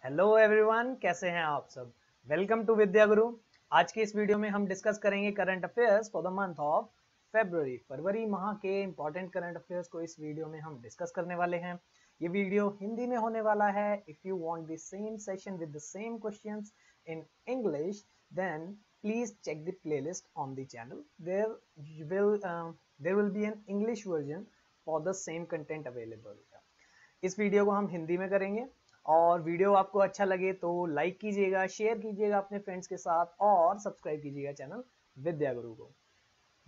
Hello everyone, कैसे हैं आप सब। वेलकम टू विद्या गुरु। आज की इस वीडियो में हम डिस्कस करेंगे current affairs for the month of February माह के इंपॉर्टेंट करंट अफेयर्स को इस वीडियो में हम डिस्कस करने वाले हैं। ये वीडियो हिंदी में होने वाला है। If you want the same session with the same questions in English then please check the playlist on the channel. There will be an English version for the same content available. इस video को हम हिंदी में करेंगे और video आपको अच्छा लगे तो लाइक कीजिएगा, शेयर कीजिएगा अपने फ्रेंड्स के साथ और सब्सक्राइब कीजिएगा चैनल विद्या गुरु को।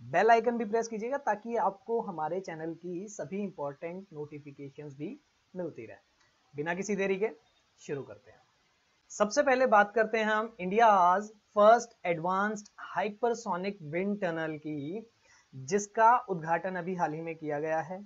बेल आइकन भी प्रेस कीजिएगा ताकि आपको हमारे चैनल की सभी इंपॉर्टेंट नोटिफिकेशंस भी मिलती रहे। बिना किसी देरी के शुरू करते हैं। सबसे पहले बात करते हैं हम India's first advanced hypersonic wind tunnel की, जिसका उद्घाटन अभी हाल ही में किया गया है।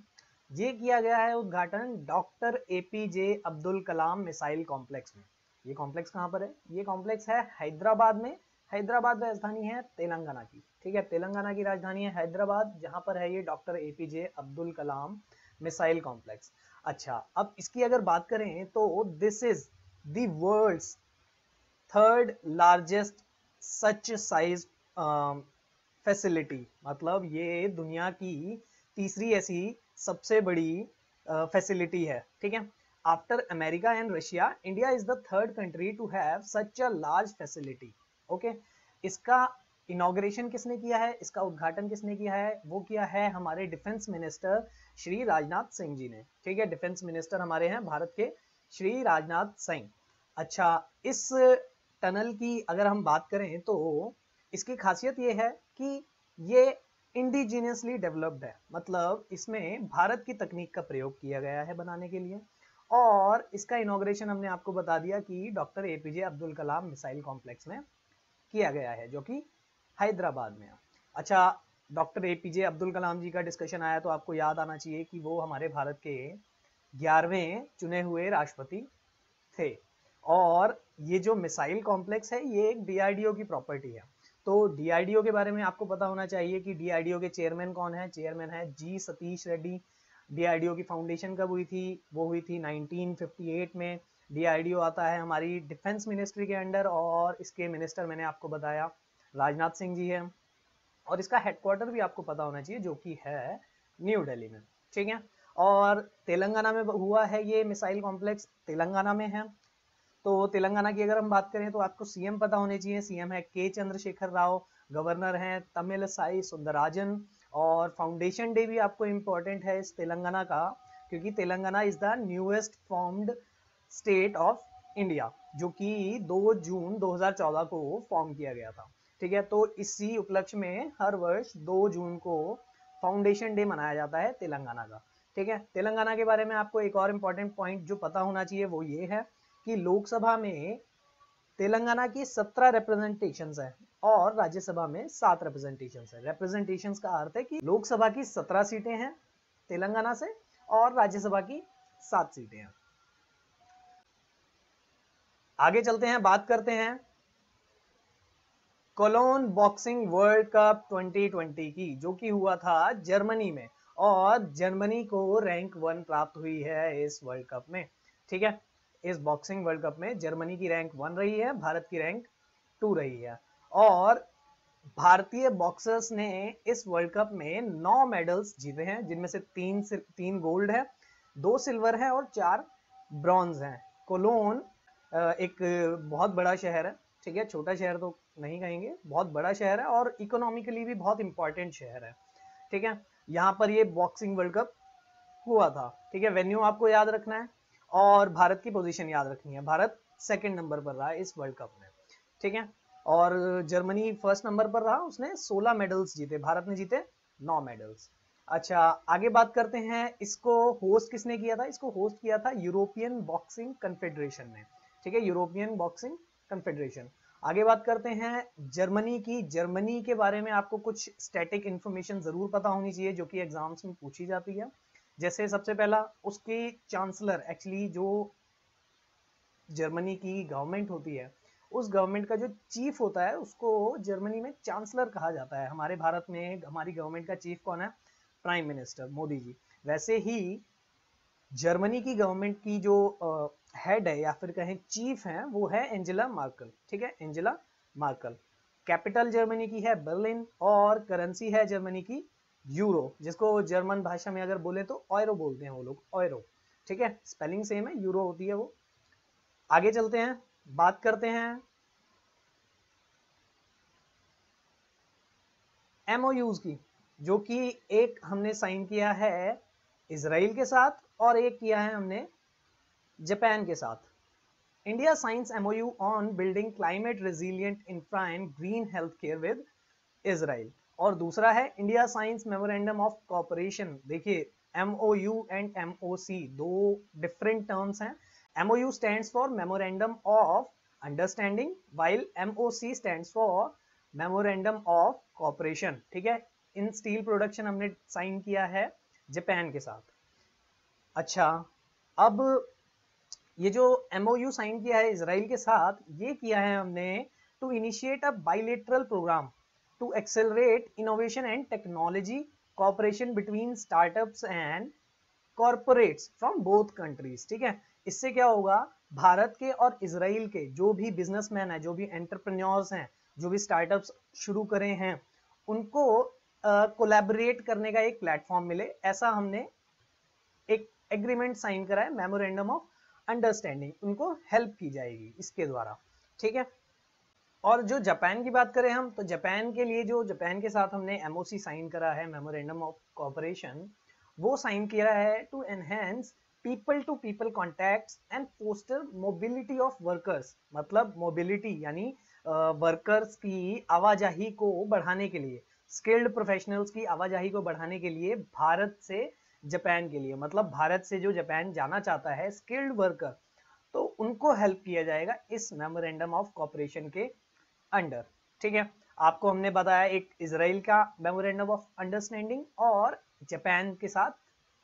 ये किया गया है उद्घाटन doctor APJ Abdul Kalam missile complex में। ये कॉम्प्लेक्स कहाँ पर है? ये कॉम्प्लेक्स है हैदराबाद में। हैदराबाद राजधानी है तेलंगाना की, ठीक है। तेलंगाना की राजधानी है हैदराबाद, जहां पर है ये doctor APJ Abdul Kalam missile complex. अच्छा, अब इसकी अगर बात करें तो this is the world's third largest such size facility, मतलब ये दुनिया की तीसरी ऐसी सबसे बड़ी फैसिलिटी है, ठीक है। After America and Russia, India is the third country to have such a large facility. Okay, इसका इनॉग्रेशन किसने किया है, इसका उद्घाटन किसने किया है? वो किया है हमारे डिफेंस मिनिस्टर श्री राजनाथ सिंह जी ने, ठीक है। डिफेंस मिनिस्टर हमारे हैं भारत के श्री राजनाथ सिंह। अच्छा, इस टनल की अगर हम बात करें तो इसकी खासियत ये है कि ये इंडिजीनियसली डेवलप्ड है, मतलब इसमें भारत की तकनीक का प्रयोग किया गया है बनाने के लिए। और इसका इनॉग्रेशन हमने आपको बता दिया कि doctor APJ Abdul Kalam missile complex में किया गया है, जो कि हैदराबाद में है। अच्छा, डॉक्टर एपीजे अब्दुल कलाम जी का डिस्कशन आया तो आपको याद आना चाहिए कि वो हमारे भारत के 11वें चुने हुए राष्ट्रपति थे। और ये जो मिसाइल कॉम्प्लेक्स है ये एक डीआरडीओ की प्रॉपर्टी है। तो डीआरडीओ के बारे में आपको पता होना चाहिए कि डीआरडीओ के चेयरमैन कौन है। चेयरमैन है जी सतीश रेड्डी। डीआरडीओ की फाउंडेशन कब हुई थी? वो हुई थी 1958 में। डीआरडीओ आता है हमारी डिफेंस मिनिस्ट्री के अंडर और इसके मिनिस्टर मैंने आपको बताया राजनाथ सिंह जी है। और इसका हेडक्वार्टर भी आपको पता होना चाहिए, जो कि है न्यू दिल्ली में, ठीक है। और तेलंगाना में हुआ है ये मिसाइल कॉम्प्लेक्स, तेलंगाना में है। तो तेलंगाना की अगर हम बात करें तो आपको सीएम पता होने चाहिए। सीएम है के चंद्रशेखर राव, गवर्नर हैं तमिल साई सुंदरराजन। और फाउंडेशन डे भी आपको इम्पोर्टेंट है इस तेलंगाना का, क्योंकि Telangana is the newest formed state of India, जो कि 2 जून 2014 को फॉर्म किया गया था, ठीक है। तो इसी उपलक्ष्य में हर वर्ष 2 जून को फाउंडेशन डे मनाया जाता है तेलंगाना का, ठीक है। तेलंगाना के बारे में आपको एक और इम्पोर्टेंट पॉइंट जो पता होना चाहिए वो ये है कि लोकसभा में तेलंगाना की 17 रिप्रेजेंटेशन है और राज्यसभा में 7 रिप्रेजेंटेशन है। रिप्रेजेंटेशन का अर्थ है कि लोकसभा की 17 सीटें हैं तेलंगाना से और राज्यसभा की 7 सीटें हैं। आगे चलते हैं, बात करते हैं कोलोन बॉक्सिंग वर्ल्ड कप 2020 की, जो कि हुआ था जर्मनी में। और जर्मनी को रैंक 1 प्राप्त हुई है इस वर्ल्ड कप में, ठीक है। इस बॉक्सिंग वर्ल्ड कप में जर्मनी की रैंक 1 रही है, भारत की रैंक 2 रही है। और भारतीय बॉक्सर्स ने इस वर्ल्ड कप में 9 मेडल्स जीते हैं, जिनमें से 3 गोल्ड है, 2 सिल्वर है और 4 ब्रॉन्ज हैं। कोलोन एक बहुत बड़ा शहर है, ठीक है। छोटा शहर तो नहीं कहेंगे, बहुत बड़ा शहर है और इकोनॉमिकली भी बहुत इंपॉर्टेंट शहर है, ठीक है। यहाँ पर ये बॉक्सिंग वर्ल्ड कप हुआ था, ठीक है। वेन्यू आपको याद रखना है और भारत की पोजीशन याद रखनी है। भारत 2nd नंबर पर रहा इस वर्ल्ड कप में, ठीक है। और जर्मनी 1st नंबर पर रहा, उसने 16 मेडल्स जीते, भारत ने जीते 9 मेडल्स। अच्छा, आगे बात करते हैं, इसको होस्ट किसने किया था? इसको होस्ट किया था यूरोपियन बॉक्सिंग कन्फेडरेशन ने, ठीक है, यूरोपियन बॉक्सिंग कन्फेडरेशन। आगे बात करते हैं जर्मनी की। जर्मनी के बारे में आपको कुछ स्टैटिक इंफॉर्मेशन जरूर पता होनी चाहिए, जो कि एग्जाम्स में पूछी जाती है। जैसे सबसे पहला, उसकी चांसलर, एक्चुअली जो जर्मनी की गवर्नमेंट होती है उस गवर्नमेंट का जो चीफ होता है उसको जर्मनी में चांसलर कहा जाता है। हमारे भारत में हमारी गवर्नमेंट का चीफ कौन है? Prime minister Modi ji. वैसे ही जर्मनी की गवर्नमेंट की जो हेड है या फिर कहें चीफ है वो है एंजेला मार्कल, ठीक है, एंजेला मार्कल। कैपिटल जर्मनी की है बर्लिन और करेंसी है जर्मनी की यूरो, जिसको जर्मन भाषा में अगर बोले तो ऑयरो बोलते हैं वो लोग, ऑयरो, ठीक है, स्पेलिंग सेम है, यूरो होती है वो। आगे चलते हैं, बात करते हैं एमओयूज की, जो कि एक हमने साइन किया है इजराइल के साथ और एक किया है हमने जापान के साथ। India science MOU on building climate resilient infra and green health care with Israel, और दूसरा है India science memorandum of corporation. देखिए एमओयू एंड एमओसी दो डिफरेंट टर्म्स हैं। MOU stands for memorandum of understanding while MOC stands for memorandum of corporation, ठीक है। इन steel production हमने sign किया है जापान के साथ। अच्छा, अब ये जो एमओयू साइन किया है इजराइल के साथ, ये किया है हमने to initiate a bilateral programme to accelerate innovation and technology cooperation between startups and corporates from both countries, ठीक है। इससे क्या होगा, भारत के और इजराइल के जो भी बिजनेसमैन है, जो भी एंटरप्रेन्योर्स हैं, जो भी स्टार्टअप्स शुरू करे हैं, उनको कोलैबोरेट करने का एक प्लेटफॉर्म मिले, ऐसा हमने एक एग्रीमेंट साइन करा है, मेमोरेंडम ऑफ अंडरस्टैंडिंग, उनको हेल्प की जाएगी इसके द्वारा, ठीक है। और जो जापान की बात करें हम, तो जापान के लिए जो जापान के साथ हमने एमओसी साइन करा है, मेमोरेंडम ऑफ कोऑपरेशन, वो साइन किया है to enhance people to people contacts and foster mobility of workers, मतलब मोबिलिटी यानी वर्कर्स की आवाजाही को बढ़ाने के लिए, स्किल्ड प्रोफेशनल्स की आवाजाही को बढ़ाने के लिए भारत से जापान के लिए, मतलब भारत से जो जापान जाना चाहता है स्किल्ड वर्कर, तो उनको हेल्प किया जाएगा इस मेमोरेंडम ऑफ कॉपरेशन के अंडर, ठीक है। आपको हमने बताया एक इजराइल का मेमोरेंडम ऑफ अंडरस्टैंडिंग और जापान के साथ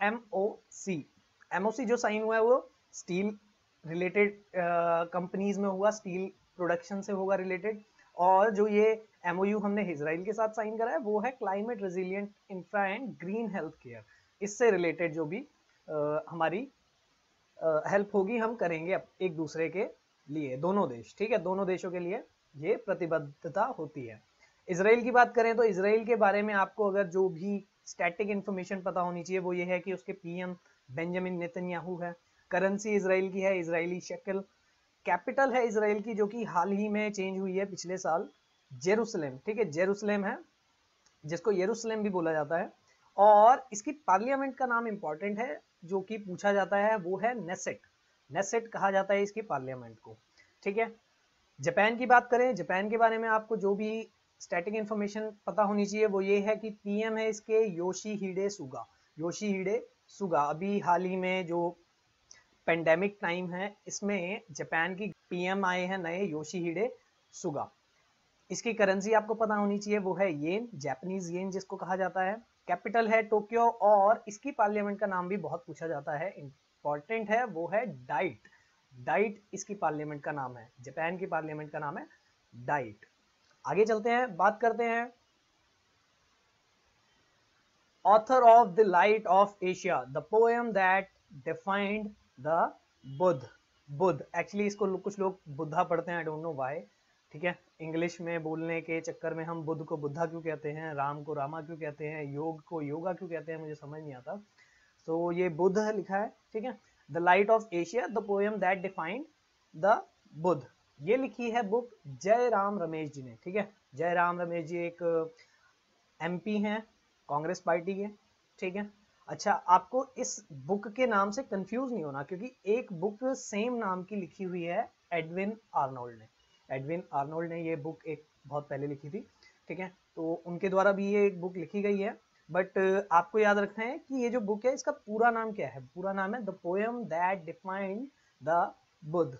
एमओसी। एमओसी जो साइन हुआ है वो स्टील रिलेटेड कंपनीज में हुआ, स्टील प्रोडक्शन से होगा रिलेटेड, और जो ये एमओयू हमने इजराइल के साथ साइन करा है वो है climate resilient infra and green health care, इससे रिलेटेड जो भी हमारी हेल्प होगी हम करेंगे एक दूसरे के लिए, दोनों देश, ठीक है, दोनों देशों के लिए ये प्रतिबद्धता होती है। इजराइल की बात करें तो इजराइल के बारे में आपको अगर जो भी स्टैटिक इंफॉर्मेशन पता होनी चाहिए वो ये है कि उसके पीएम बेंजामिन नेतन्याहू है, करेंसी इजराइल की है इजरायली शेकल, कैपिटल है इजराइल की जो कि हाल ही में चेंज हुई है पिछले साल, जेरूसलेम, ठीक है, जेरूसलेम है, जिसको यरूशलेम भी बोला जाता है, और इसकी पार्लियामेंट का नाम इंपॉर्टेंट है जो कि पूछा जाता है, वो है नेसेट, नेसेट कहा जाता है इसकी पार्लियामेंट को, ठीक है। जापान की बात करें, जापान के बारे में आपको जो भी स्टैटिक इंफॉर्मेशन पता होनी चाहिए वो ये है कि पीएम है इसके योशीहिडे सुगा, योशीहिडे सुगा। अभी हाल ही में जो पेंडेमिक टाइम है इसमें जापान की पीएम आए हैं नए, योशीहिडे सुगा। इसकी करेंसी आपको पता होनी चाहिए वो है येन, जापानीज येन जिसको कहा जाता है। कैपिटल है टोक्यो और इसकी पार्लियामेंट का नाम भी बहुत पूछा जाता है, इंपॉर्टेंट है, वो है डाइट, डाइट इसकी पार्लियामेंट का नाम है, जापान की पार्लियामेंट का नाम है डाइट। आगे चलते हैं, बात करते हैं author of the light of Asia, the poem that defined the Buddha, Buddha actually इसको कुछ लोग बुद्धा पढ़ते हैं, आई डोंट नो व्हाई, ठीक है, इंग्लिश में बोलने के चक्कर में हम बुद्ध को बुद्धा क्यों कहते हैं, राम को रामा क्यों कहते हैं, योग को योगा क्यों कहते हैं, मुझे समझ नहीं आता। तो ये बुद्ध है लिखा है, ठीक है, the light of Asia the poem that defined the Buddha, ये लिखी है बुक जय राम रमेश जी ने, ठीक है। जय राम रमेश जी एक एमपी हैं कांग्रेस पार्टी के, ठीक है। अच्छा, आपको इस बुक के नाम से कंफ्यूज नहीं होना क्योंकि एक बुक सेम नाम की लिखी हुई है एडविन आर्नोल्ड ने, एडविन आर्नोल्ड ने ये बुक एक बहुत पहले लिखी थी, ठीक है, तो उनके द्वारा भी ये एक बुक लिखी गई है। बट आपको याद रखना है कि ये जो बुक है इसका पूरा नाम क्या है, पूरा नाम है the poem that defined the Buddha.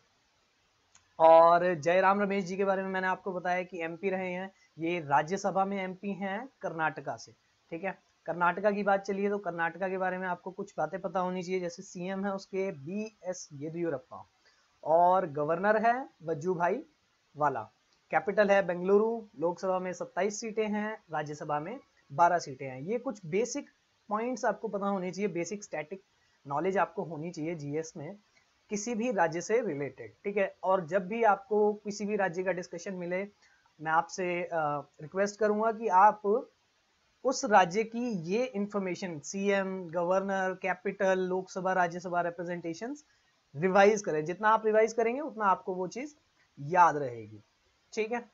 और जयराम रमेश जी के बारे में मैंने आपको बताया कि एमपी रहे हैं, ये राज्यसभा में एमपी हैं कर्नाटका से, ठीक है। कर्नाटका की बात चलिए तो कर्नाटका के बारे में आपको कुछ बातें पता होनी चाहिए, जैसे सीएम है उसके BS येदियुरप्पा और गवर्नर है वजूभाई वाला, कैपिटल है बेंगलुरु, लोकसभा में 27 सीटें हैं, राज्यसभा में 12 सीटें हैं। ये कुछ बेसिक पॉइंट्स आपको पता होने चाहिए, बेसिक स्टैटिक नॉलेज आपको होनी चाहिए जीएस में किसी भी राज्य से रिलेटेड, ठीक है। और जब भी आपको किसी भी राज्य का डिस्कशन मिले, मैं आपसे रिक्वेस्ट करूंगा कि आप उस राज्य की ये information, CM, governor, capital, Lok Sabha, Rajya Sabha representations revise करें। जितना आप रिवाइज करेंगे उतना आपको वो चीज याद रहेगी, ठीक है।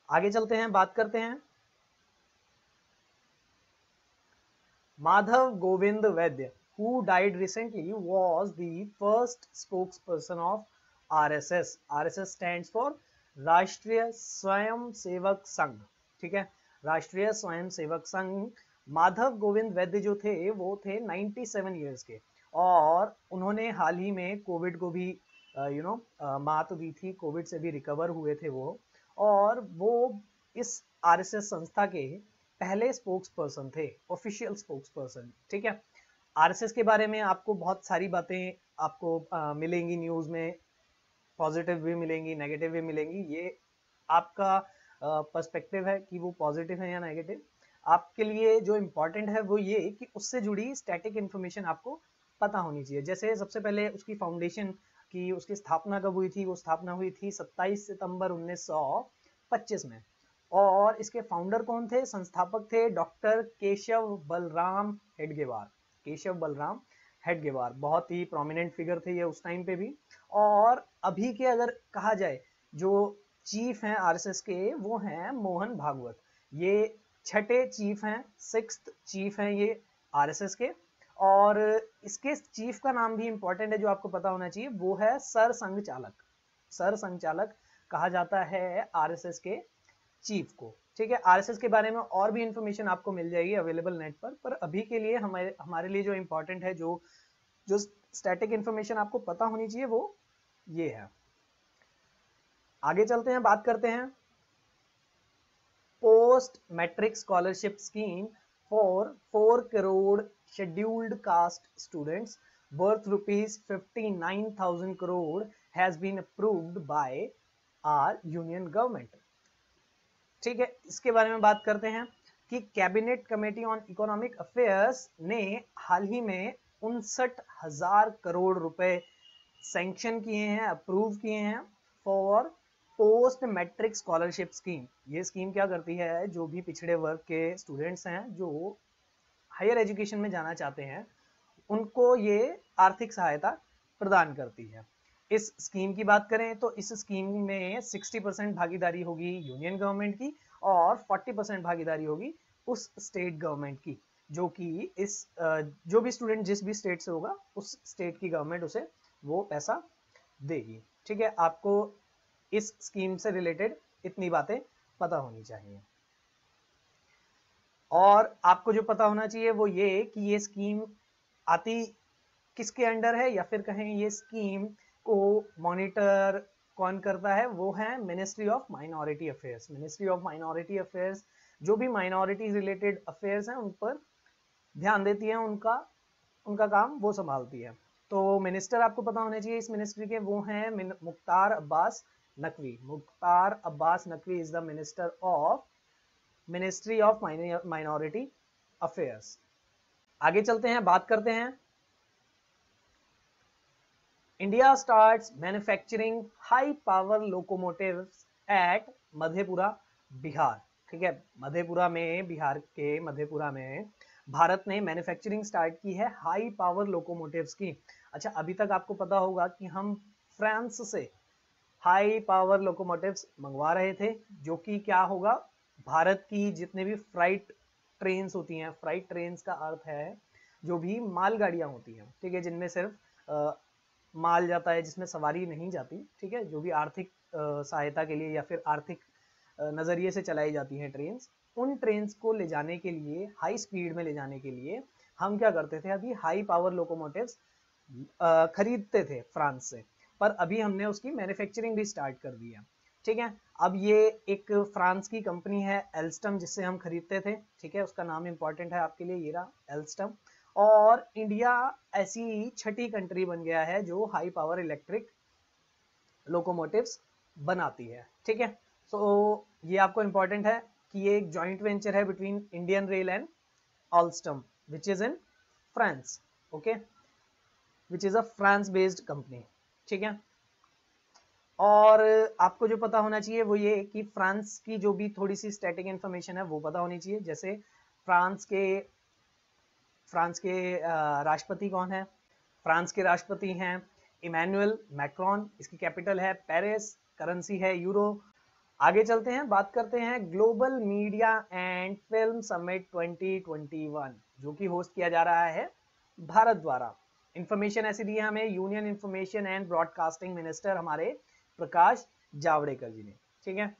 आगे चलते हैं, बात करते हैं। माधव गोविंद वैद्य, who died recently, was the first spokesperson of RSS. RSS stands for राष्ट्रीय स्वयं सेवक संघ, ठीक है, राष्ट्रीय स्वयं सेवक संघ। माधव गोविंद वैद्य जो थे वो थे 97 ईयर्स के, और उन्होंने हाल ही में कोविड को भी मात दी थी, कोविड से भी रिकवर हुए थे वो, और वो इस आरएसएस संस्था के पहले स्पोक्स पर्सन थे, ऑफिशियल स्पोक्स पर्सन, ठीक है। आरएसएस के बारे में आपको बहुत सारी बातें आपको मिलेंगी न्यूज में, पॉजिटिव भी मिलेंगी, नेगेटिव भी मिलेंगी। ये आपका पर्सपेक्टिव है कि वो पॉजिटिव है या नेगेटिव। आपके लिए जो इम्पोर्टेंट है वो ये कि उससे जुड़ी स्टैटिक इन्फॉर्मेशन आपको पता होनी चाहिए। जैसे सबसे पहले उसकी फाउंडेशन की, उसकी स्थापना कब हुई थी, वो स्थापना हुई थी 27 सितंबर 1925 में। और इसके फाउंडर कौन थे, संस्थापक थे डॉक्टर केशव बलराम हेडगेवार। केशव बलराम हेडगेवार बहुत ही प्रोमिनेंट फिगर थे ये उस टाइम पे भी। और अभी के अगर कहा जाए जो चीफ हैं आरएसएस के, वो हैं मोहन भागवत। ये छठे चीफ हैं, 6th चीफ हैं ये आरएसएस के। और इसके चीफ का नाम भी इंपॉर्टेंट है जो आपको पता होना चाहिए, वो है सर संघ चालक। सर संघ चालक कहा जाता है आरएसएस के चीफ को, ठीक है। आरएसएस के बारे में और भी इंफॉर्मेशन आपको मिल जाएगी अवेलेबल नेट पर अभी के लिए हमारे लिए जो इंपॉर्टेंट है, जो जो स्टैटिक इंफॉर्मेशन आपको पता होनी चाहिए, वो ये है। आगे चलते हैं, बात करते हैं post matric scholarship scheme for 4 crore scheduled caste students worth rupees 59,000 crore has been approved by our union government, ठीक है। इसके बारे में बात करते हैं कि cabinet committee on economic affairs ने हाल ही में 59,000 करोड़ रुपए सैंक्शन किए हैं, अप्रूव किए हैं for post matric scholarship scheme. ये स्कीम क्या करती है, जो भी पिछड़े वर्ग के स्टूडेंट्स हैं जो हायर एजुकेशन में जाना चाहते हैं, उनको ये आर्थिक सहायता प्रदान करती है। इस स्कीम की बात करें तो इस स्कीम में 60% भागीदारी होगी यूनियन गवर्नमेंट की और 40% भागीदारी होगी उस स्टेट गवर्नमेंट की, जो कि इस जो भी स्टूडेंट जिस भी स्टेट से होगा उस स्टेट की गवर्नमेंट उसे वो पैसा देगी, ठीक है। आपको इस स्कीम से रिलेटेड इतनी बातें पता होनी चाहिए। और आपको जो पता होना चाहिए वो ये कि ये स्कीम आती किसके अंडर है, या फिर कहें ये स्कीम को मॉनिटर कौन करता है, वो है ministry of minority affairs. Ministry of minority affairs जो भी माइनॉरिटी रिलेटेड अफेयर्स हैं उन पर ध्यान देती है, उनका काम वो संभालती है। तो मिनिस्टर आपको पता होने चाहिए इस मिनिस्ट्री के, वो हैं Mukhtar Abbas Naqvi. Mukhtar Abbas Naqvi is the minister of ministry of minority affairs. आगे चलते हैं, बात करते हैं India starts manufacturing high power locomotives at Madhepura Bihar, ठीक है। मधेपुरा में, बिहार के मधेपुरा में भारत ने मैन्युफैक्चरिंग स्टार्ट की है हाई पावर लोकोमोटिव्स की। अच्छा, अभी तक आपको पता होगा कि हम फ्रांस से हाई पावर लोकोमोटिव्स मंगवा रहे थे, जो कि क्या होगा, भारत की जितने भी फ्राइट ट्रेन्स होती हैं, फ्राइट ट्रेन्स का अर्थ है जो भी मालगाड़ियां होती हैं, ठीक है, जिनमें सिर्फ माल जाता है, जिसमें सवारी नहीं जाती, ठीक है, जो भी आर्थिक सहायता के लिए या फिर आर्थिक नज़रिए से चलाई जाती हैं ट्रेन्स, उन ट्रेन्स को ले जाने के लिए, हाई स्पीड में ले जाने के लिए हम क्या करते थे, अभी हाई पावर लोकोमोटिव्स खरीदते थे फ्रांस से, पर अभी हमने उसकी मैन्युफैक्चरिंग भी स्टार्ट कर दी है, ठीक है। अब ये एक फ्रांस की कंपनी है एल्स्टम, जिससे हम खरीदते थे, ठीक है, उसका नाम इंपॉर्टेंट है आपके लिए, ये रहा एल्स्टम। और इंडिया ऐसी छठी कंट्री बन गया है जो हाई पावर इलेक्ट्रिक लोकोमोटिव्स बनाती है, ठीक है। सो ये आपको इंपॉर्टेंट है कि ये एक जॉइंट वेंचर है between Indian rail and Alstom which is in France, okay. Which is a France based company, ठीक है। और आपको जो पता होना चाहिए वो ये कि फ्रांस की जो भी थोड़ी सी स्टैटिक इंफॉर्मेशन है वो पता होनी चाहिए। जैसे फ्रांस के राष्ट्रपति कौन है? फ्रांस के राष्ट्रपति हैं इमैनुअल मैक्रोन, इसकी कैपिटल है पेरिस, करेंसी है यूरो। आगे चलते हैं, बात करते हैं global media and film summit 2021 जो कि होस्ट किया जा रहा है भारत द्वारा। इंफॉर्मेशन ऐसी दी है हमें union information and broadcasting minister हमारे प्रकाश जावड़ेकर जी ने, ठीक है।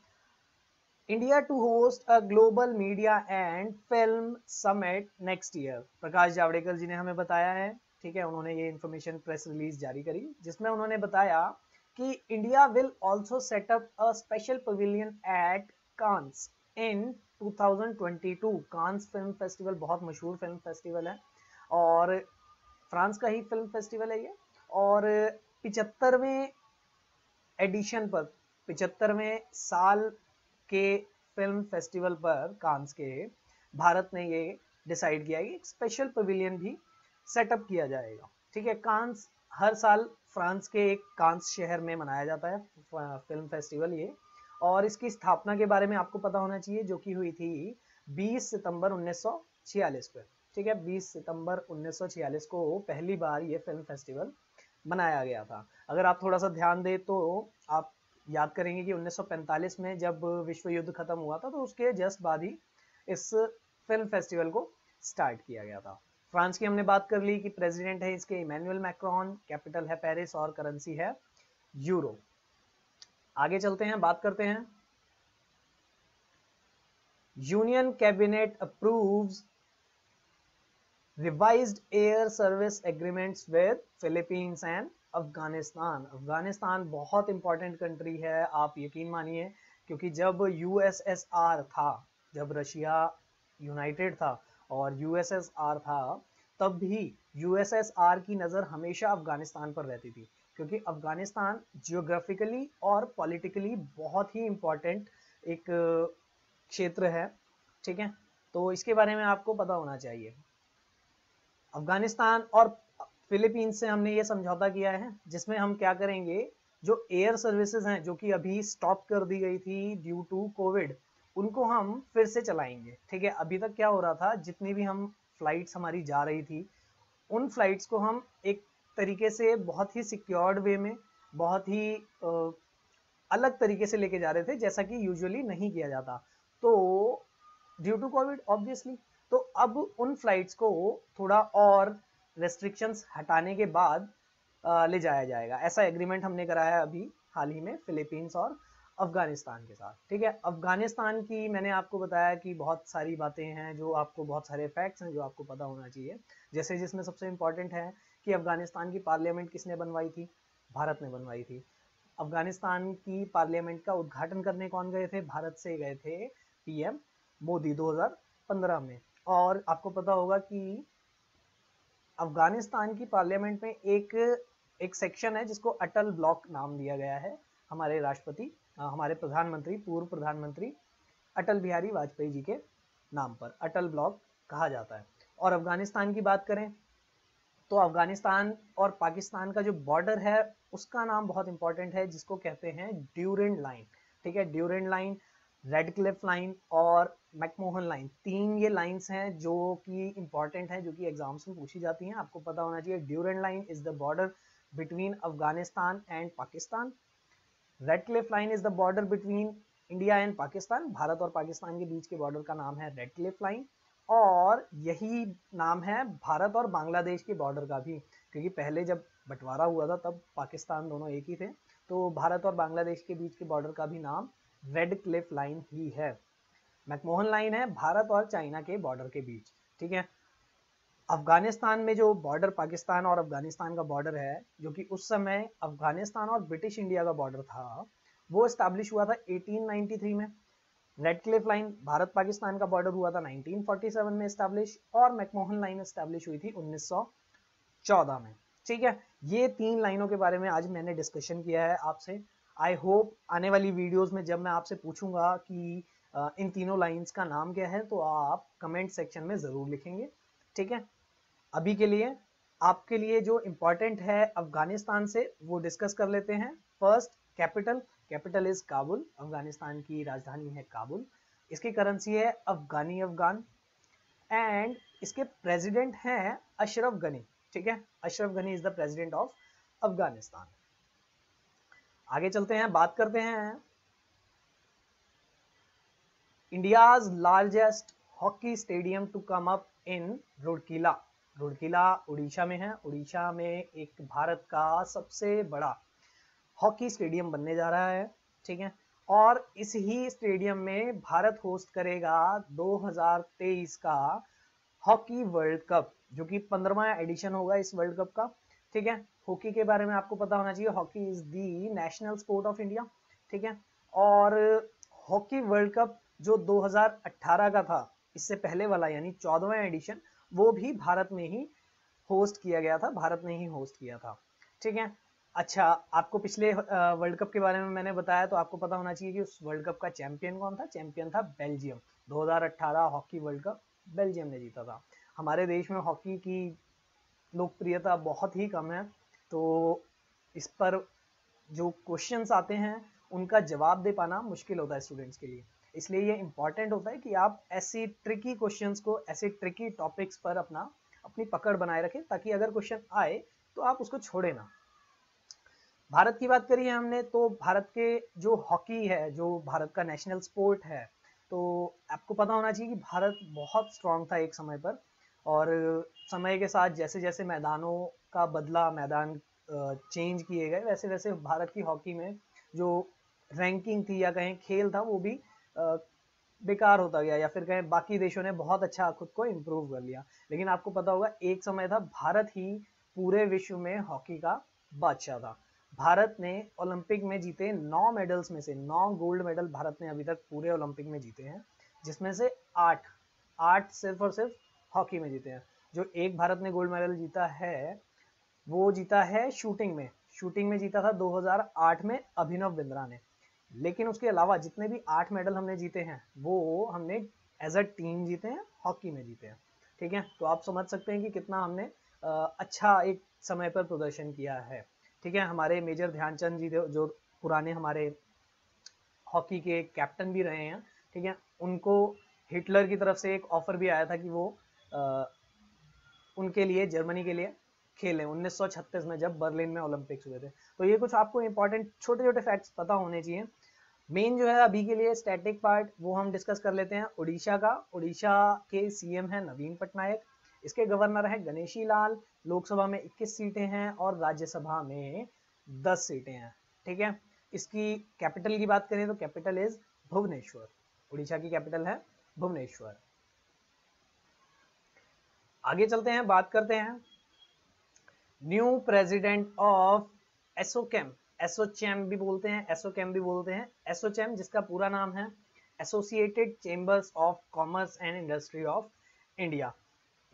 India to host a global media and film summit next year, Prakash Javadekar ji ने हमें बताया है, ठीक है। उन्होंने ये इंफॉर्मेशन प्रेस रिलीज जारी करी जिसमें उन्होंने बताया कि India will also set up a special pavilion at Cannes in 2022। Cannes film festival बहुत मशहूर फिल्म फेस्टिवल है और फ्रांस का ही फिल्म फेस्टिवल है ये। और 75वें एडिशन पर, 75वें साल के फिल्म फेस्टिवल पर कांस के भारत ने ये डिसाइड किया कि एक स्पेशल पवेलियन भी सेटअप किया जाएगा, ठीक है। कांस हर साल फ्रांस के एक कांस शहर में मनाया जाता है फिल्म फेस्टिवल ये। और इसकी स्थापना के बारे में आपको पता होना चाहिए जो कि हुई थी 20 सितंबर 1946 पे, ठीक है। 20 सितंबर 1946 को पहली बार ये फिल्म फेस्टिवल मनाया गया था। अगर आप थोड़ा सा ध्यान दें तो आप याद करेंगे कि 1945 में जब विश्व युद्ध खत्म हुआ था तो उसके जस्ट बाद ही इस फिल्म फेस्टिवल को स्टार्ट किया गया था। फ्रांस की हमने बात कर ली कि प्रेसिडेंट है इसके इमैनुअल मैक्रोन, कैपिटल है पेरिस और करेंसी है यूरो। आगे चलते हैं, बात करते हैं union cabinet approves revised air service agreements with Philippines and Afghanistan. Afghanistan बहुत इंपॉर्टेंट कंट्री है, आप यकीन मानिए, क्योंकि जब यूएसएसआर था, जब रशिया यूनाइटेड था और यूएसएसआर था, तब भी यूएसएसआर की नज़र हमेशा अफगानिस्तान पर रहती थी, क्योंकि अफगानिस्तान जियोग्राफिकली और पॉलिटिकली बहुत ही इंपॉर्टेंट एक क्षेत्र है, ठीक है। तो इसके बारे में आपको पता होना चाहिए। अफगानिस्तान और फिलीपींस से हमने ये समझौता किया है जिसमें हम क्या करेंगे, जो एयर सर्विसेज हैं जो कि अभी स्टॉप कर दी गई थी ड्यू टू कोविड, उनको हम फिर से चलाएंगे, ठीक है। अभी तक क्या हो रहा था, जितनी भी हम फ्लाइट्स हमारी जा रही थी उन फ्लाइट्स को हम एक तरीके से बहुत ही सिक्योर्ड वे में, बहुत ही अलग तरीके से लेके जा रहे थे जैसा कि यूजुअली नहीं किया जाता, तो ड्यू टू कोविड ऑब्वियसली। तो अब उन फ्लाइट्स को थोड़ा और रेस्ट्रिक्शंस हटाने के बाद ले जाया जाएगा। ऐसा एग्रीमेंट हमने कराया है अभी हाल ही में फिलीपींस और अफगानिस्तान के साथ, ठीक है। अफगानिस्तान की मैंने आपको बताया कि बहुत सारी बातें हैं जो आपको, बहुत सारे फैक्ट्स हैं जो आपको पता होना चाहिए। जैसे जिसमें सबसे इंपॉर्टेंट है कि अफगानिस्तान की पार्लियामेंट किसने बनवाई थी? भारत ने बनवाई थी। अफगानिस्तान की पार्लियामेंट का उद्घाटन करने कौन गए थे? भारत से गए थे पीएम मोदी 2015 में। और आपको पता होगा कि अफगानिस्तान की पार्लियामेंट में एक सेक्शन है जिसको अटल ब्लॉक नाम दिया गया है हमारे राष्ट्रपति, हमारे प्रधानमंत्री, पूर्व प्रधानमंत्री अटल बिहारी वाजपेयी जी के नाम पर अटल ब्लॉक कहा जाता है। और अफगानिस्तान की बात करें तो अफगानिस्तान और पाकिस्तान का जो बॉर्डर है उसका नाम बहुत इंपॉर्टेंट है जिसको कहते हैं ड्यूरेंट लाइन, ठीक है। Durand line, Radcliffe line और मैकमोहन लाइन, तीन ये लाइंस हैं जो कि इंपॉर्टेंट हैं, जो कि एग्जाम्स में पूछी जाती हैं, आपको पता होना चाहिए। Durand line is the border between Afghanistan and Pakistan. Radcliffe line is the border between India and Pakistan. Bharat और पाकिस्तान के बीच के बॉर्डर का नाम है रेड क्लिफ लाइन। और यही नाम है भारत और बांग्लादेश के बॉर्डर का भी, क्योंकि पहले जब बंटवारा हुआ था तब पाकिस्तान दोनों एक ही थे, तो भारत और बांग्लादेश के बीच के बॉर्डर का भी नाम रेड क्लिफ लाइन ही है। मैकमोहन लाइन है भारत और चाइना के बॉर्डर के बीच, ठीक है। अफगानिस्तान में जो बॉर्डर पाकिस्तान और अफगानिस्तान का बॉर्डर है, जो कि उस समय अफगानिस्तान और ब्रिटिश इंडिया का बॉर्डर था, वो एस्टैब्लिश हुआ था 1893 में। Red Cliff line Bharat Pakistan का बॉर्डर हुआ था 1947 में एस्टैब्लिश, और मैकमोहन लाइन एस्टैब्लिश हुई थी 1914 में, ठीक है। ये तीन लाइनों के बारे में आज मैंने डिस्कशन किया है आपसे। आई होप आने वाली वीडियोस में जब मैं आपसे पूछूंगा कि इन तीनों लाइंस का नाम क्या है तो आप कमेंट सेक्शन में जरूर लिखेंगे, ठीक है। अभी के लिए आपके लिए जो इम्पोर्टेंट है अफगानिस्तान से वो डिस्कस कर लेते हैं। First, capital is Kabul, Afghanistan की राजधानी है काबुल। इसकी करेंसी है अफगानी अफगान, एंड इसके प्रेसिडेंट हैं अशरफ गनी। ठीक है, Ashraf Ghani is the president of Afghanistan. आगे चलते हैं, बात करते हैं India's largest hockey stadium to come up in Rourkela. Rourkela Orissa में है। उड़ीसा में एक भारत का सबसे बड़ा हॉकी स्टेडियम बनने जा रहा है। ठीक है, और इस ही स्टेडियम में भारत होस्ट करेगा 2023 का हॉकी वर्ल्ड कप, जो कि 15वां एडिशन होगा इस वर्ल्ड कप का। ठीक है, हॉकी के बारे में आपको पता होना चाहिए, hockey is the national sport of India. ठीक है, और हॉकी वर्ल्ड कप जो 2018 का था, इससे पहले वाला यानी 14वां एडिशन, वो भी भारत में ही होस्ट किया गया था, भारत ने ही होस्ट किया था। ठीक है, अच्छा, आपको पिछले वर्ल्ड कप के बारे में मैंने बताया, तो आपको पता होना चाहिए कि उस वर्ल्ड कप का चैंपियन कौन था। चैंपियन था Belgium. 2018 hockey world cup Belgium ने जीता था। हमारे देश में हॉकी की लोकप्रियता बहुत ही कम है, तो इस पर जो क्वेश्चंस आते हैं उनका जवाब दे पाना मुश्किल होता है स्टूडेंट्स के लिए। इसलिए ये इंपॉर्टेंट होता है कि आप ऐसी ट्रिकी क्वेश्चंस को, ऐसे ट्रिकी टॉपिक्स पर अपनी पकड़ बनाए रखें, ताकि अगर क्वेश्चन आए तो आप उसको छोड़े ना। भारत की बात करी है हमने, तो भारत के जो हॉकी है, जो भारत का नेशनल स्पोर्ट है, तो आपको पता होना चाहिए कि भारत बहुत स्ट्रांग था एक समय पर, और समय के साथ जैसे जैसे मैदानों का बदला, मैदान चेंज किए गए, वैसे वैसे भारत की हॉकी में जो रैंकिंग थी या कहें खेल था, वो भी बेकार होता गया, या फिर कहें बाकी देशों ने बहुत अच्छा खुद को इम्प्रूव कर लिया। लेकिन आपको पता होगा एक समय था भारत ही पूरे विश्व में हॉकी का बादशाह था। भारत ने ओलंपिक में जीते 9 मेडल्स में से 9 गोल्ड मेडल भारत ने अभी तक पूरे ओलंपिक में जीते हैं, जिसमें से 8 सिर्फ और सिर्फ हॉकी में जीते हैं। जो एक भारत ने गोल्ड मेडल जीता है, वो जीता है शूटिंग में। शूटिंग में जीता था 2008 में अभिनव बिंद्रा ने। लेकिन उसके अलावा जितने भी 8 मेडल हमने जीते हैं, वो हमने एज अ टीम जीते हैं, हॉकी में जीते हैं। ठीक है, तो आप समझ सकते हैं कि कितना हमने अच्छा एक समय पर प्रदर्शन किया है। ठीक है, हमारे मेजर ध्यानचंद जी जो पुराने हमारे हॉकी के कैप्टन भी रहे हैं, ठीक है, उनको हिटलर की तरफ से एक ऑफर भी आया था कि वो उनके लिए, जर्मनी के लिए खेलें 1936 में, जब बर्लिन में ओलंपिक्स हुए थे। तो ये कुछ आपको इंपॉर्टेंट छोटे छोटे फैक्ट्स पता होने चाहिए। मेन जो है अभी के लिए स्टैटिक पार्ट, वो हम डिस्कस कर लेते हैं उड़ीसा का। उड़ीसा के सीएम है नवीन पटनायक, इसके गवर्नर है गणेशी लाल। लोकसभा में 21 सीटें हैं और राज्यसभा में 10 सीटें हैं। ठीक है, इसकी कैपिटल की बात करें तो कैपिटल इज भुवनेश्वर। उड़ीसा की कैपिटल है भुवनेश्वर। आगे चलते हैं, बात करते हैं new president of ASSOCHAM. ASSOCHAM भी बोलते हैं, एसोचैम भी बोलते हैं। एसोचैम जिसका पूरा नाम है associated chambers of commerce and industry of India.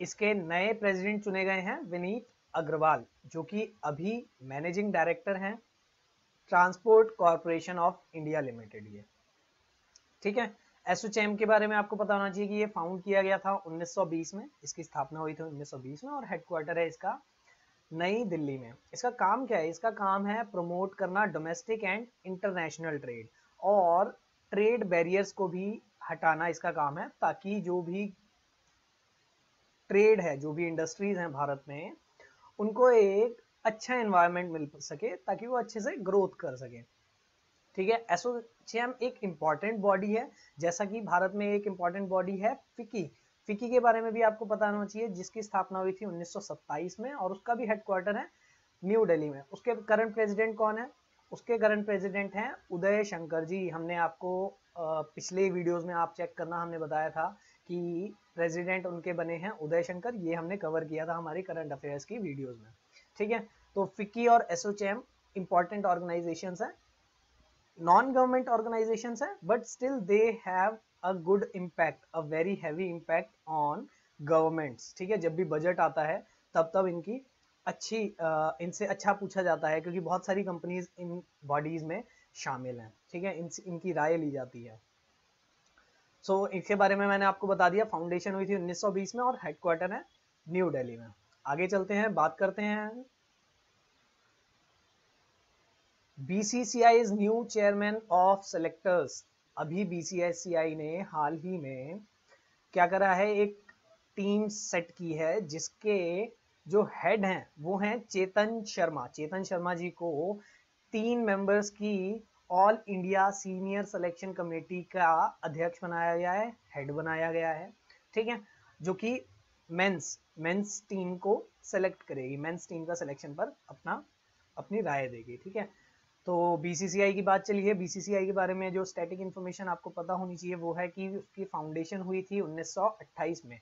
इसके नए प्रेसिडेंट चुने गए हैं विनीत अग्रवाल, जो कि अभी मैनेजिंग डायरेक्टर हैं transport corporation of India limited ये। ठीक है, एसोचैम के बारे में आपको पता होना चाहिए कि ये फाउंड किया गया था 1920 में, इसकी स्थापना हुई थी 1920 में, और हेडक्वार्टर है इसका नई दिल्ली में। इसका काम क्या है? इसका काम है प्रमोट करना डोमेस्टिक एंड इंटरनेशनल ट्रेड, और ट्रेड बैरियर्स को भी हटाना इसका काम है, ताकि जो भी ट्रेड है, जो भी इंडस्ट्रीज हैं भारत में, उनको एक अच्छा एनवायरनमेंट मिल सके, ताकि वो अच्छे से ग्रोथ कर सके। ठीक है, एसोचैम एक इंपॉर्टेंट बॉडी है, जैसा कि भारत में एक इंपॉर्टेंट बॉडी है फिकी। फिकी के बारे में भी आपको पता होना चाहिए, जिसकी स्थापना हुई थी 1927 में, और उसका भी हेडक्वार्टर है न्यू दिल्ली में। उसके करंट प्रेसिडेंट कौन है? उसके करंट प्रेसिडेंट हैं उदय शंकर जी। हमने आपको पिछले वीडियोस में आप चेक करना, हमने बताया था कि प्रेसिडेंट उनके बने हैं उदय शंकर। ये हमने कवर किया था हमारी करंट अफेयर्स की वीडियोस में। ठीक है, तो फिकी और एसोचैम इंपॉर्टेंट ऑर्गेनाइजेशंस हैं, नॉन गवर्नमेंट ऑर्गेनाइजेशंस हैं, but still they have a good impact, a very heavy impact on governments. ठीक है, जब भी बजट आता है तब इनकी अच्छी इनसे अच्छा पूछा जाता है, क्योंकि बहुत सारी कंपनीज इन बॉडीज में शामिल हैं। ठीक है, इनकी राय ली जाती है। सो इसके बारे में मैंने आपको बता दिया। फाउंडेशन हुई थी 1920 में और हेडक्वार्टर है न्यू दिल्ली में। आगे चलते हैं, बात करते हैं BCCI is new chairman of selectors. अभी बीसीसीआई ने हाल ही में क्या करा है, एक टीम सेट की है जिसके जो हेड हैं वो हैं चेतन शर्मा। चेतन शर्मा जी को 3 मेंबर्स की all India senior selection committee का अध्यक्ष बनाया गया है, हेड बनाया गया है, ठीक है, जो कि मेंस टीम को सेलेक्ट करेगी, मेंस टीम का सिलेक्शन पर अपनी राय देगी, ठीक है। तो बीसीसीआई की बात चली है। बीसीसीआई के बारे में जो स्टैटिक इन्फॉर्मेशन आपको पता होनी चाहिए वो है कि उसकी फाउंडेशन हुई थी 1928 में।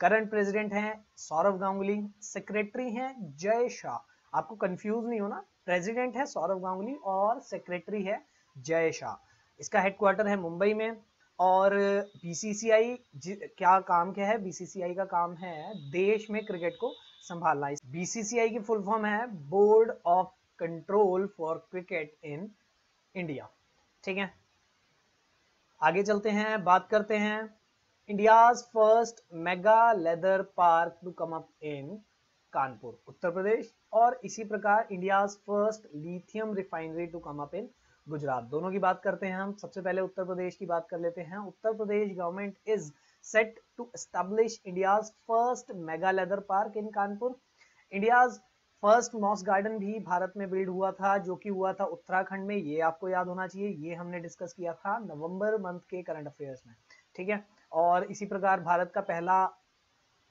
करंट प्रेसिडेंट हैं सौरव गांगुली, सेक्रेटरी हैं जय शाह। आपको कंफ्यूज नहीं होना, प्रेसिडेंट है सौरव गांगुली और सेक्रेटरी है जय शाह। इसका हेडक्वार्टर है मुंबई में। और बीसीसीआई क्या काम क्या है, बीसीसीआई का काम है देश में क्रिकेट को संभालना। बीसीसीआई की फुल फॉर्म है board of control for cricket in India, ठीक है। आगे चलते हैं, बात करते हैं India's first mega leather park to come up in Kanpur, Uttar Pradesh, और इसी प्रकार India's first lithium refinery to come up in Gujarat. दोनों की बात करते हैं हम। सबसे पहले उत्तर प्रदेश की बात कर लेते हैं। Uttar Pradesh government is set to establish India's first mega leather park in Kanpur. India's first moss garden भी भारत में बिल्ड हुआ था, जो कि हुआ था उत्तराखंड में। ये आपको याद होना चाहिए, ये हमने डिस्कस किया था नवंबर मंथ के करंट अफेयर्स में, ठीक है। और इसी प्रकार भारत का पहला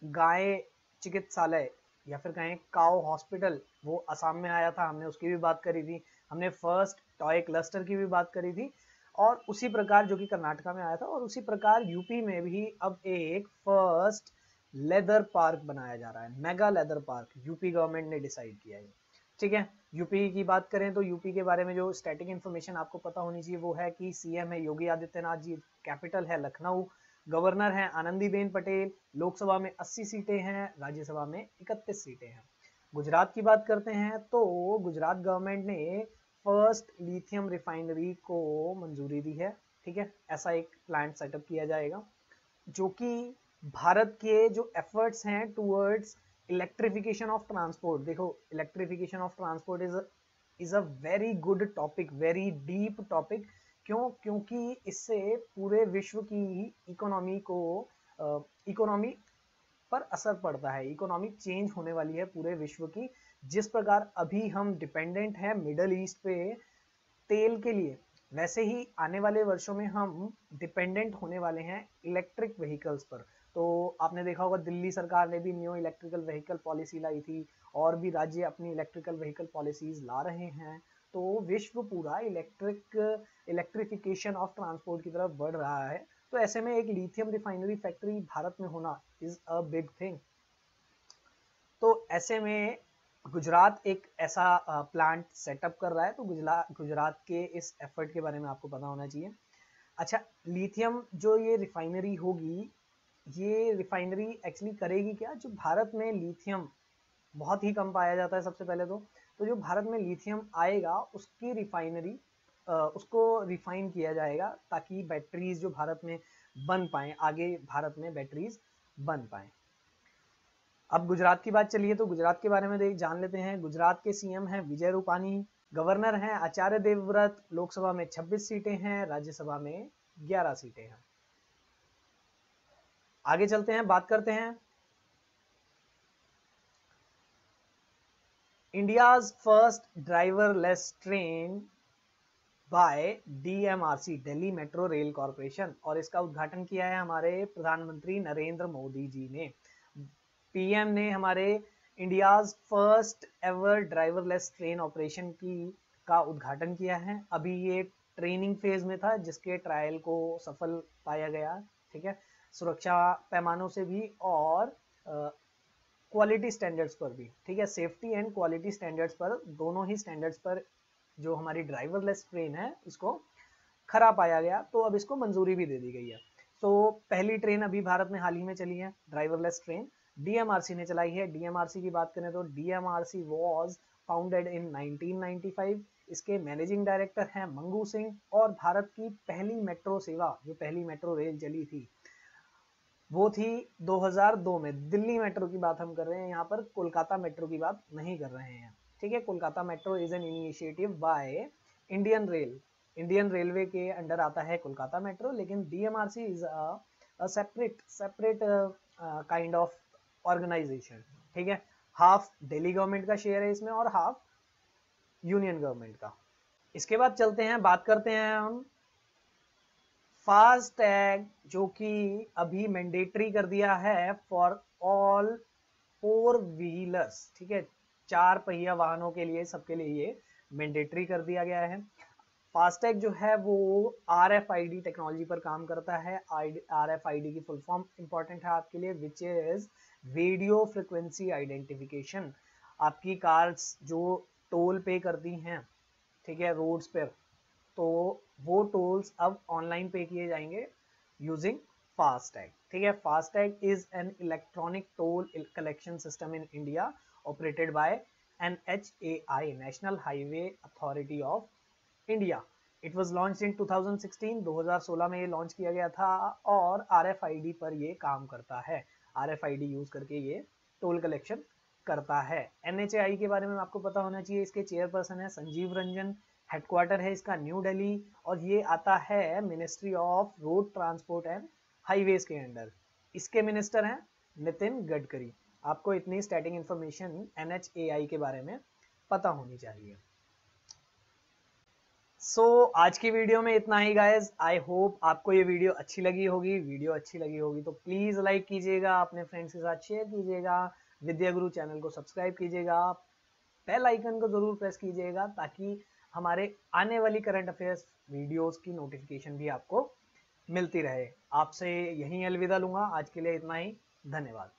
गाय चिकित्सालय या फिर कहें काउ हॉस्पिटल वो असम में आया था, हमने उसकी भी बात करी थी। हमने फर्स्ट टॉय क्लस्टर की भी बात करी थी, और उसी प्रकार जो कि कर्नाटका में आया था। और उसी प्रकार यूपी में भी अब एक फर्स्ट लेदर पार्क बनाया जा रहा है, mega leather park, UP government ने डिसाइड किया है, ठीक है। यूपी की बात करें तो यूपी के बारे में जो स्टैटिक इन्फॉर्मेशन आपको पता होनी चाहिए वो है कि सीएम है योगी आदित्यनाथ जी, कैपिटल है लखनऊ, गवर्नर है आनंदीबेन पटेल, लोकसभा में 80 सीटें हैं, राज्यसभा में 31 सीटें हैं। गुजरात की बात करते हैं तो गुजरात गवर्नमेंट ने फर्स्ट लिथियम रिफाइनरी को मंजूरी दी है, ठीक है। ऐसा एक प्लांट सेटअप किया जाएगा जो कि भारत के जो एफर्ट्स हैं टूवर्ड्स इलेक्ट्रिफिकेशन ऑफ ट्रांसपोर्ट। देखो, electrification of transport is a very good topic, very deep topic. क्यों? क्योंकि इससे पूरे विश्व की इकोनॉमी को इकोनॉमी पर असर पड़ता है, इकोनॉमी चेंज होने वाली है पूरे विश्व की। जिस प्रकार अभी हम डिपेंडेंट हैं मिडल ईस्ट पे तेल के लिए, वैसे ही आने वाले वर्षों में हम डिपेंडेंट होने वाले हैं इलेक्ट्रिक व्हीकल्स पर। तो आपने देखा होगा दिल्ली सरकार ने भी न्यू इलेक्ट्रिकल व्हीकल पॉलिसी लाई थी, और भी राज्य अपनी इलेक्ट्रिकल व्हीकल पॉलिसीज ला रहे हैं। तो विश्व पूरा इलेक्ट्रिफिकेशन ऑफ ट्रांसपोर्ट की तरफ बढ़ रहा है। तो ऐसे में एक लिथियम रिफाइनरी फैक्ट्री भारत में होना इज अ बिग थिंग। तो ऐसे में गुजरात एक ऐसा प्लांट सेटअप कर रहा है, तो गुजरात के इस एफर्ट के बारे में आपको पता होना चाहिए। अच्छा, लिथियम जो ये रिफाइनरी होगी, ये रिफाइनरी एक्चुअली करेगी क्या? जो भारत में लिथियम बहुत ही कम पाया जाता है सबसे पहले तो जो भारत में लिथियम आएगा उसकी रिफाइनरी उसको रिफाइन किया जाएगा ताकि बैटरीज जो भारत में बन पाए, आगे भारत में बैटरीज बन पाए। अब गुजरात की बात चलिए तो गुजरात के बारे में जान लेते हैं। गुजरात के सीएम हैं विजय रूपानी, गवर्नर हैं आचार्य देवव्रत, लोकसभा में 26 सीटें हैं, राज्यसभा में 11 सीटें हैं। आगे चलते हैं, बात करते हैं India's first driverless train by DMRC, Delhi metro rail corporation, और इसका उद्घाटन किया है हमारे प्रधानमंत्री नरेंद्र मोदी जी ने। पीएम ने हमारे India's first ever driverless train operation का उद्घाटन किया है। अभी ये ट्रेनिंग फेज में था जिसके ट्रायल को सफल पाया गया, ठीक है, सुरक्षा पैमानों से भी और क्वालिटी स्टैंडर्ड्स पर भी, ठीक है, सेफ्टी एंड क्वालिटी स्टैंडर्ड्स पर, दोनों ही स्टैंडर्ड्स पर जो हमारी ड्राइवरलेस ट्रेन है इसको खरा पाया गया, तो अब इसको मंजूरी भी दे दी गई है। तो पहली ट्रेन अभी भारत में हाल ही में चली है ड्राइवरलेस ट्रेन, डीएमआरसी ने चलाई है। डीएमआरसी की बात करें तो डीएमआरसी वाज फाउंडेड इन 1995। इसके मैनेजिंग डायरेक्टर हैं मंगू सिंह, और भारत की पहली मेट्रो सेवा, जो पहली मेट्रो रेल चली थी वो थी 2002 में। दिल्ली मेट्रो की बात हम कर रहे हैं, यहाँ पर कोलकाता मेट्रो की बात नहीं कर रहे हैं, ठीक है। Kolkata metro is an initiative by Indian rail, Indian railway के अंडर आता है कोलकाता मेट्रो, लेकिन DMRC is a separate kind of organisation, ठीक है। हाफ दिल्ली गवर्नमेंट का शेयर है इसमें और हाफ यूनियन गवर्नमेंट का। इसके बाद चलते हैं, बात करते हैं हम फास्ट टैग, जो कि अभी मैंडेटरी कर दिया है फॉर ऑल 4 व्हीलर्स, ठीक है। 4 पहिया वाहनों के लिए, सबके लिए ये मैंडेटरी कर दिया गया है। फास्टैग जो है वो RFID टेक्नोलॉजी पर काम करता है। RFID की फुल फॉर्म इंपॉर्टेंट है आपके लिए, which is radio frequency identification. आपकी कार्स जो टोल पे करती हैं, ठीक है, रोड्स पर, तो वो टोल्स अब ऑनलाइन पे किए जाएंगे यूजिंग फास्टैग, ठीक है। FASTag is an electronic toll collection system in India operated by NHAI, national highway authority of India. It was launch in 2016, 2016 में ये लॉन्च किया गया था और RFID पर ये काम करता है। RFID यूज करके ये टोल कलेक्शन करता है। NHAI के बारे में आपको पता होना चाहिए, इसके चेयरपर्सन है संजीव रंजन, हेडक्वार्टर है इसका न्यू दिल्ली, और ये आता है ministry of road transport and highways के अंडर। इसके मिनिस्टर हैं नितिन गडकरी। आपको इतनी स्टैटिक इंफॉर्मेशन NHAI के बारे में पता होनी चाहिए। आज की वीडियो में इतना ही गाइज। आई होप आपको ये वीडियो अच्छी लगी होगी। वीडियो अच्छी लगी होगी तो प्लीज लाइक कीजिएगा, अपने फ्रेंड्स के साथ शेयर कीजिएगा, विद्या गुरु चैनल को सब्सक्राइब कीजिएगा, बेल आइकन को जरूर प्रेस कीजिएगा ताकि हमारे आने वाली करंट अफेयर्स वीडियोस की नोटिफिकेशन भी आपको मिलती रहे। आपसे यहीं अलविदा लूंगा, आज के लिए इतना ही, धन्यवाद।